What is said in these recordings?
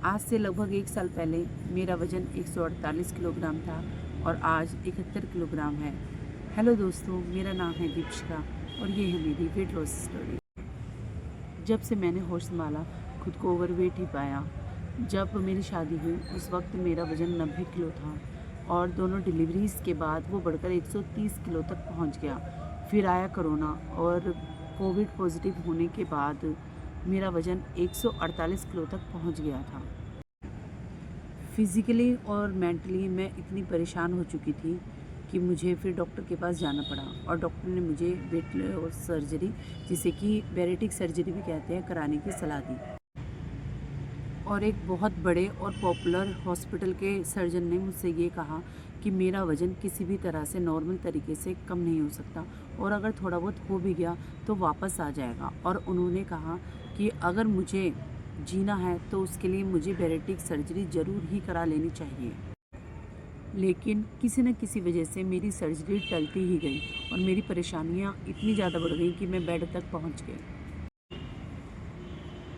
आज से लगभग 1 साल पहले मेरा वज़न 148 किलोग्राम था और आज 71 किलोग्राम है। हेलो दोस्तों, मेरा नाम है दीपिका और ये है मेरी वेट लॉस स्टोरी। जब से मैंने होश संभाला, खुद को ओवरवेट ही पाया। जब मेरी शादी हुई उस वक्त मेरा वज़न 90 किलो था और दोनों डिलीवरीज़ के बाद वो बढ़कर 130 किलो तक पहुंच गया। फिर आया कोरोना और कोविड पॉजिटिव होने के बाद मेरा वज़न 148 किलो तक पहुंच गया था। फिज़िकली और मेंटली मैं इतनी परेशान हो चुकी थी कि मुझे फिर डॉक्टर के पास जाना पड़ा और डॉक्टर ने मुझे वेट लॉस सर्जरी, जिसे कि बैरेटिक सर्जरी भी कहते हैं, कराने की सलाह दी। और एक बहुत बड़े और पॉपुलर हॉस्पिटल के सर्जन ने मुझसे ये कहा कि मेरा वज़न किसी भी तरह से नॉर्मल तरीके से कम नहीं हो सकता और अगर थोड़ा बहुत हो भी गया तो वापस आ जाएगा। और उन्होंने कहा कि अगर मुझे जीना है तो उसके लिए मुझे बैरेटिक सर्जरी ज़रूर ही करा लेनी चाहिए। लेकिन किसी न किसी वजह से मेरी सर्जरी टलती ही गई और मेरी परेशानियाँ इतनी ज़्यादा बढ़ गई कि मैं बेड तक पहुँच गई।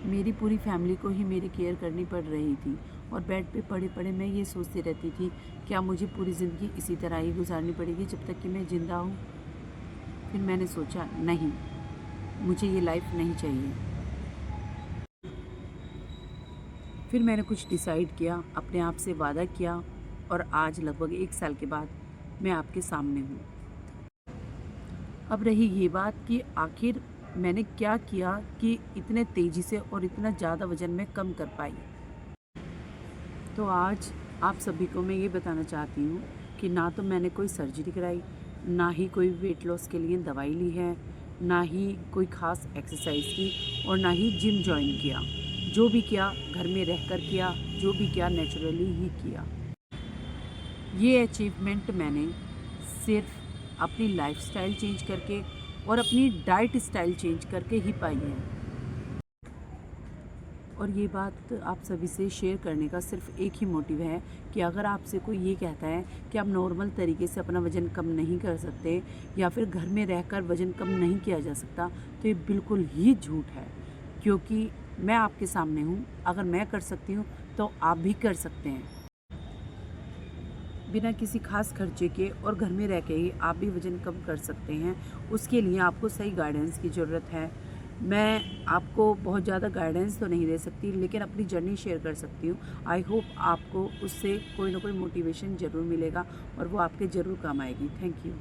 मेरी पूरी फैमिली को ही मेरी केयर करनी पड़ रही थी और बेड पे पड़े पड़े मैं ये सोचती रहती थी, क्या मुझे पूरी ज़िंदगी इसी तरह ही गुजारनी पड़ेगी जब तक कि मैं ज़िंदा हूँ। फिर मैंने सोचा नहीं, मुझे ये लाइफ नहीं चाहिए। फिर मैंने कुछ डिसाइड किया, अपने आप से वादा किया और आज लगभग 1 साल के बाद मैं आपके सामने हूँ। अब रही ये बात कि आखिर मैंने क्या किया कि इतने तेज़ी से और इतना ज़्यादा वज़न मैं कम कर पाई। तो आज आप सभी को मैं ये बताना चाहती हूँ कि ना तो मैंने कोई सर्जरी कराई, ना ही कोई वेट लॉस के लिए दवाई ली है, ना ही कोई ख़ास एक्सरसाइज की और ना ही जिम जॉइन किया। जो भी किया घर में रहकर किया, जो भी किया नेचुरली ही किया। ये अचीवमेंट मैंने सिर्फ अपनी लाइफस्टाइल चेंज करके और अपनी डाइट स्टाइल चेंज करके ही पाई है। और ये बात आप सभी से शेयर करने का सिर्फ एक ही मोटिव है कि अगर आपसे कोई ये कहता है कि आप नॉर्मल तरीके से अपना वज़न कम नहीं कर सकते या फिर घर में रहकर वज़न कम नहीं किया जा सकता, तो ये बिल्कुल ही झूठ है। क्योंकि मैं आपके सामने हूँ, अगर मैं कर सकती हूँ तो आप भी कर सकते हैं। बिना किसी खास खर्चे के और घर में रह के ही आप भी वज़न कम कर सकते हैं। उसके लिए आपको सही गाइडेंस की ज़रूरत है। मैं आपको बहुत ज़्यादा गाइडेंस तो नहीं दे सकती, लेकिन अपनी जर्नी शेयर कर सकती हूँ। आई होप आपको उससे कोई ना कोई मोटिवेशन ज़रूर मिलेगा और वो आपके ज़रूर काम आएगी। Thank you.